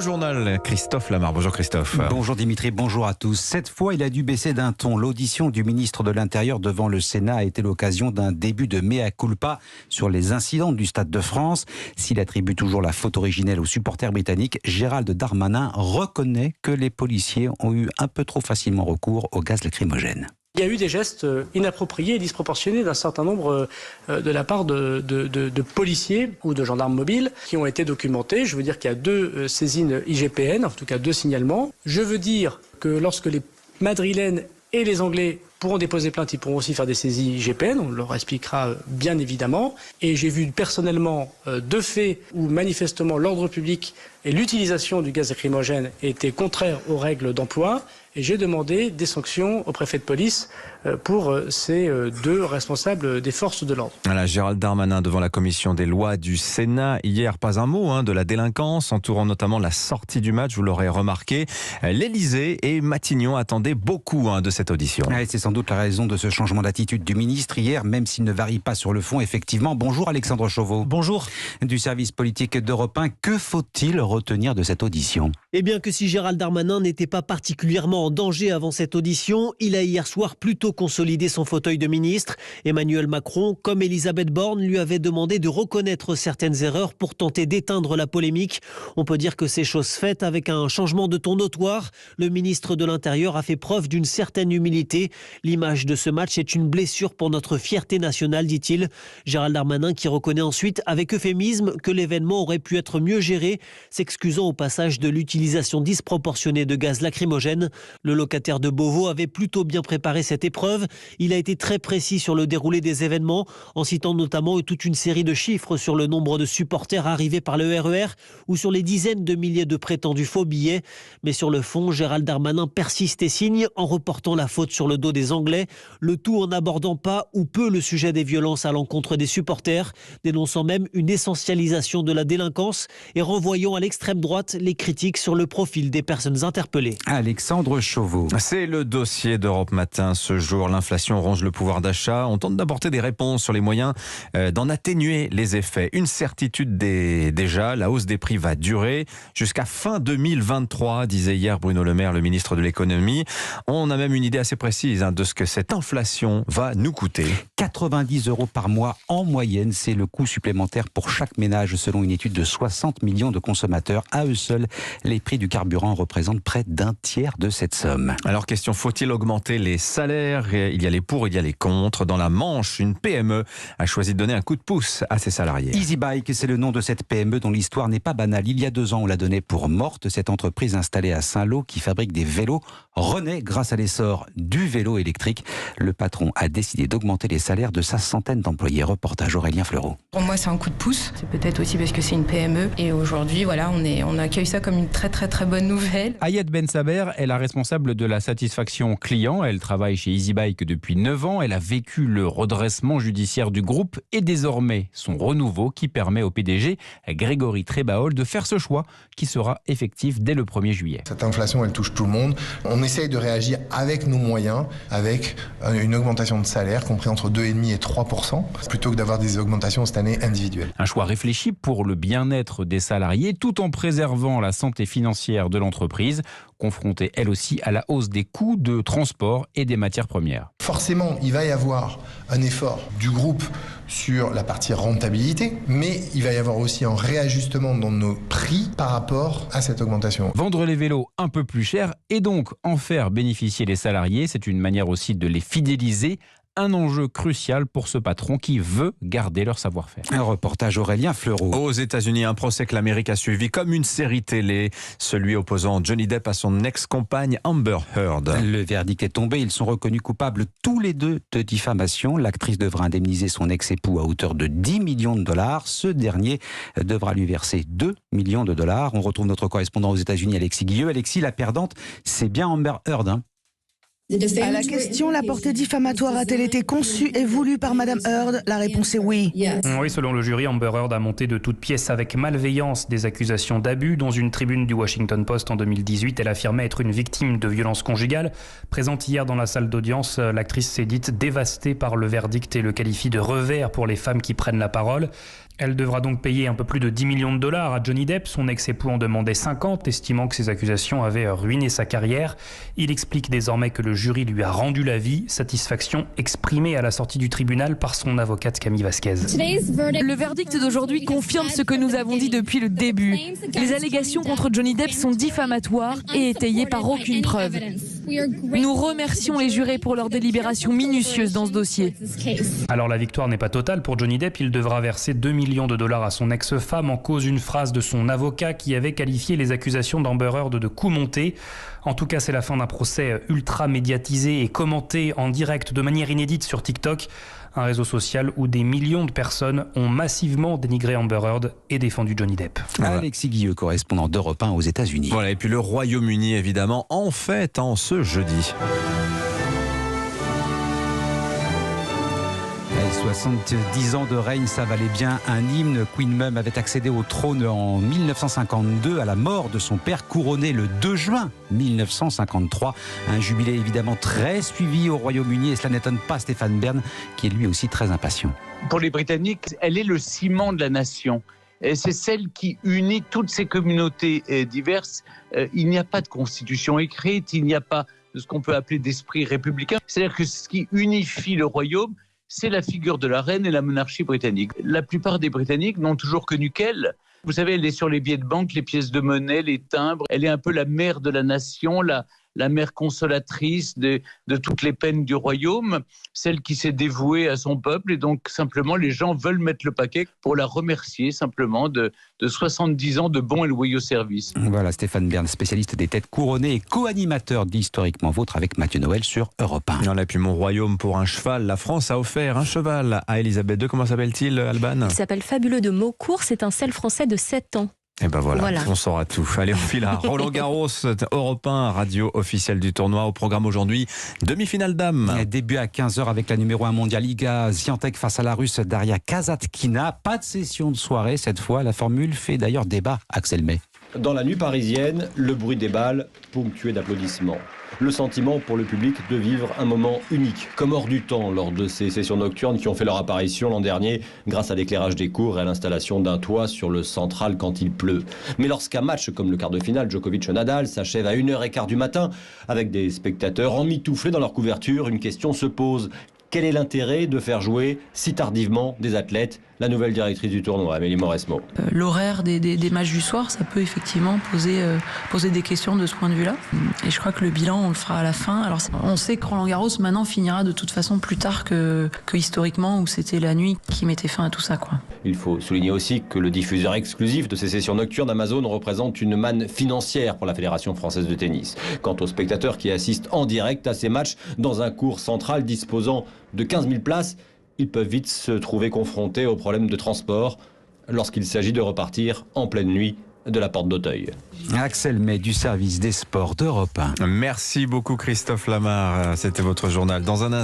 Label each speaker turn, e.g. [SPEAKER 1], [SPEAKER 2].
[SPEAKER 1] journal, Christophe Lamar. Bonjour Christophe.
[SPEAKER 2] Bonjour Dimitri, bonjour à tous. Cette fois, il a dû baisser d'un ton. L'audition du ministre de l'Intérieur devant le Sénat a été l'occasion d'un début de mea culpa sur les incidents du Stade de France. S'il attribue toujours la faute originelle aux supporters britanniques, Gérald Darmanin reconnaît que les policiers ont eu un peu trop facilement recours au gaz lacrymogène.
[SPEAKER 3] Il y a eu des gestes inappropriés et disproportionnés d'un certain nombre de la part de policiers ou de gendarmes mobiles qui ont été documentés. Je veux dire qu'il y a 2 saisines IGPN, en tout cas 2 signalements. Je veux dire que lorsque les Madrilènes et les Anglais pourront déposer plainte, ils pourront aussi faire des saisies IGPN, on leur expliquera bien évidemment. Et j'ai vu personnellement 2 faits où manifestement l'ordre public et l'utilisation du gaz lacrymogène étaient contraires aux règles d'emploi. Et j'ai demandé des sanctions au préfet de police pour ces 2 responsables des forces de l'ordre.
[SPEAKER 1] Voilà, Gérald Darmanin devant la commission des lois du Sénat. Hier, pas un mot de la délinquance, entourant notamment la sortie du match. Vous l'aurez remarqué, l'Élysée et Matignon attendaient beaucoup de cette audition.
[SPEAKER 2] Ouais, c'est sans doute la raison de ce changement d'attitude du ministre hier, même s'il ne varie pas sur le fond, effectivement. Bonjour Alexandre Chauveau.
[SPEAKER 4] Bonjour.
[SPEAKER 2] Du service politique d'Europe 1, que faut-il retenir de cette audition ?
[SPEAKER 4] Eh bien que si Gérald Darmanin n'était pas particulièrement en danger avant cette audition, il a hier soir plutôt consolidé son fauteuil de ministre. Emmanuel Macron, comme Elisabeth Borne, lui avait demandé de reconnaître certaines erreurs pour tenter d'éteindre la polémique. On peut dire que c'est chose faite avec un changement de ton notoire. Le ministre de l'Intérieur a fait preuve d'une certaine humilité. L'image de ce match est une blessure pour notre fierté nationale, dit-il. Gérald Darmanin qui reconnaît ensuite avec euphémisme que l'événement aurait pu être mieux géré, s'excusant au passage de l'utilisation disproportionnée de gaz lacrymogène. Le locataire de Beauvau avait plutôt bien préparé cette épreuve. Il a été très précis sur le déroulé des événements, en citant notamment toute une série de chiffres sur le nombre de supporters arrivés par le RER ou sur les dizaines de milliers de prétendus faux billets. Mais sur le fond, Gérald Darmanin persiste et signe en reportant la faute sur le dos des Anglais, le tout en n'abordant pas ou peu le sujet des violences à l'encontre des supporters, dénonçant même une essentialisation de la délinquance et renvoyant à l'extrême droite les critiques sur le profil des personnes interpellées.
[SPEAKER 2] Alexandre Chauveau.
[SPEAKER 1] C'est le dossier d'Europe Matin ce jour. L'inflation ronge le pouvoir d'achat. On tente d'apporter des réponses sur les moyens d'en atténuer les effets. Une certitude déjà, la hausse des prix va durer jusqu'à fin 2023, disait hier Bruno Le Maire, le ministre de l'économie. On a même une idée assez précise de ce que cette inflation va nous coûter.
[SPEAKER 2] 90 € par mois en moyenne, c'est le coût supplémentaire pour chaque ménage selon une étude de 60 millions de consommateurs. À eux seuls, les prix du carburant représentent près d'un tiers de cette somme.
[SPEAKER 1] Alors question, faut-il augmenter les salaires ? Il y a les pour, il y a les contre. Dans la Manche, une PME a choisi de donner un coup de pouce à ses salariés.
[SPEAKER 2] EasyBike, c'est le nom de cette PME dont l'histoire n'est pas banale. Il y a 2 ans, on l'a donnée pour morte. Cette entreprise installée à Saint-Lô qui fabrique des vélos renaît grâce à l'essor du vélo électrique. Le patron a décidé d'augmenter les salaires de sa centaine d'employés. Reportage Aurélien Fleureau.
[SPEAKER 5] Pour moi, c'est un coup de pouce. C'est peut-être aussi parce que c'est une PME. Et aujourd'hui, voilà, on accueille ça comme une très très très bonne nouvelle.
[SPEAKER 6] Ayed Ben Saber est la responsable de la satisfaction client. Elle travaille chez EasyBike depuis 9 ans. Elle a vécu le redressement judiciaire du groupe et désormais son renouveau qui permet au PDG Grégory Trébaol de faire ce choix qui sera effectif dès le 1er juillet.
[SPEAKER 7] Cette inflation, elle touche tout le monde. On essaye de réagir avec nos moyens, avec une augmentation de salaire compris entre 2,5 et 3%, plutôt que d'avoir des augmentations cette année individuelles.
[SPEAKER 6] Un choix réfléchi pour le bien-être des salariés tout en préservant la santé financière de l'entreprise, confrontée elle aussi à la hausse des coûts de transport et des matières premières.
[SPEAKER 7] Forcément, il va y avoir un effort du groupe sur la partie rentabilité, mais il va y avoir aussi un réajustement dans nos prix par rapport à cette augmentation.
[SPEAKER 6] Vendre les vélos un peu plus cher et donc en faire bénéficier les salariés, c'est une manière aussi de les fidéliser. Un enjeu crucial pour ce patron qui veut garder leur savoir-faire.
[SPEAKER 2] Un reportage Aurélien Fleureau.
[SPEAKER 1] Aux États-Unis, un procès que l'Amérique a suivi comme une série télé, celui opposant Johnny Depp à son ex-compagne Amber Heard.
[SPEAKER 2] Le verdict est tombé, ils sont reconnus coupables tous les 2 de diffamation. L'actrice devra indemniser son ex-époux à hauteur de 10 millions de dollars. Ce dernier devra lui verser 2 millions de dollars. On retrouve notre correspondant aux États-Unis, Alexis Guilleux. Alexis, la perdante, c'est bien Amber Heard,
[SPEAKER 8] À la question, la portée diffamatoire a-t-elle été conçue et voulue par Madame Heard ? La réponse est oui.
[SPEAKER 9] Oui, selon le jury, Amber Heard a monté de toutes pièces avec malveillance des accusations d'abus. Dans une tribune du Washington Post en 2018, elle affirmait être une victime de violences conjugales. Présente hier dans la salle d'audience, l'actrice s'est dite dévastée par le verdict et le qualifie de revers pour les femmes qui prennent la parole. Elle devra donc payer un peu plus de 10 millions de dollars à Johnny Depp. Son ex-époux en demandait 50, estimant que ces accusations avaient ruiné sa carrière. Il explique désormais que le jury lui a rendu la vie, satisfaction exprimée à la sortie du tribunal par son avocate Camille Vasquez.
[SPEAKER 10] Le verdict d'aujourd'hui confirme ce que nous avons dit depuis le début. Les allégations contre Johnny Depp sont diffamatoires et étayées par aucune preuve. Nous remercions les jurés pour leur délibération minutieuse dans ce dossier.
[SPEAKER 9] Alors la victoire n'est pas totale pour Johnny Depp. Il devra verser 2 millions de dollars à son ex-femme en cause une phrase de son avocat qui avait qualifié les accusations d'Amber Heard de coup monté. En tout cas, c'est la fin d'un procès ultra médiatisé et commenté en direct de manière inédite sur TikTok, un réseau social où des millions de personnes ont massivement dénigré Amber Heard et défendu Johnny Depp.
[SPEAKER 2] Voilà. Alexis Guilleux, correspondant d'Europe 1 aux États-Unis.
[SPEAKER 1] Voilà, et puis le Royaume-Uni, évidemment, en fête ce jeudi.
[SPEAKER 2] 70 ans de règne, ça valait bien un hymne. Queen Mum avait accédé au trône en 1952 à la mort de son père, couronné le 2 juin 1953. Un jubilé évidemment très suivi au Royaume-Uni, et cela n'étonne pas Stéphane Bern, qui est lui aussi très impatient.
[SPEAKER 11] Pour les Britanniques, elle est le ciment de la nation. Et c'est celle qui unit toutes ces communautés diverses. Il n'y a pas de constitution écrite, il n'y a pas de ce qu'on peut appeler d'esprit républicain. C'est-à-dire que ce qui unifie le royaume, c'est la figure de la reine et la monarchie britannique. La plupart des Britanniques n'ont toujours connu qu'elle. Vous savez, elle est sur les billets de banque, les pièces de monnaie, les timbres. Elle est un peu la mère de la nation, la mère consolatrice de toutes les peines du royaume, celle qui s'est dévouée à son peuple. Et donc, simplement, les gens veulent mettre le paquet pour la remercier simplement de 70 ans de bons et loyaux services.
[SPEAKER 2] Voilà, Stéphane Bern, spécialiste des têtes couronnées et co-animateur d'Historiquement Vôtre avec Mathieu Noël sur Europe 1.
[SPEAKER 1] Il y en a puis mon royaume pour un cheval. La France a offert un cheval à Elisabeth II. Comment s'appelle-t-il, Alban ?
[SPEAKER 12] Il s'appelle Fabuleux de Maucourt. C'est un selle français de 7 ans.
[SPEAKER 1] Et ben voilà, on saura tout. Allez, on file à Roland Garros, Europe 1, radio officielle du tournoi. Au programme aujourd'hui, demi-finale dames.
[SPEAKER 2] Début à 15h avec la numéro 1 mondiale Iga Swiatek face à la Russe Daria Kasatkina. Pas de session de soirée cette fois. La formule fait d'ailleurs débat, Axel May.
[SPEAKER 13] Dans la nuit parisienne, le bruit des balles ponctué d'applaudissements. Le sentiment pour le public de vivre un moment unique, comme hors du temps lors de ces sessions nocturnes qui ont fait leur apparition l'an dernier grâce à l'éclairage des cours et à l'installation d'un toit sur le central quand il pleut. Mais lorsqu'un match comme le quart de finale Djokovic-Nadal s'achève à 1h15 du matin avec des spectateurs emmitouflés dans leur couverture, une question se pose. Quel est l'intérêt de faire jouer si tardivement des athlètes ? La nouvelle directrice du tournoi, Amélie Mauresmo.
[SPEAKER 14] L'horaire des matchs du soir, ça peut effectivement poser des questions de ce point de vue-là. Et je crois que le bilan, on le fera à la fin. Alors, on sait que Roland Garros, maintenant, finira de toute façon plus tard que historiquement, où c'était la nuit qui mettait fin à tout ça, quoi.
[SPEAKER 13] Il faut souligner aussi que le diffuseur exclusif de ces sessions nocturnes, Amazon, représente une manne financière pour la Fédération française de tennis. Quant aux spectateurs qui assistent en direct à ces matchs dans un court central disposant de 15 000 places, ils peuvent vite se trouver confrontés aux problèmes de transport lorsqu'il s'agit de repartir en pleine nuit de la porte d'Auteuil.
[SPEAKER 2] Axel May du service des sports d'Europe 1.
[SPEAKER 1] Merci beaucoup Christophe Lamar, c'était votre journal. Dans un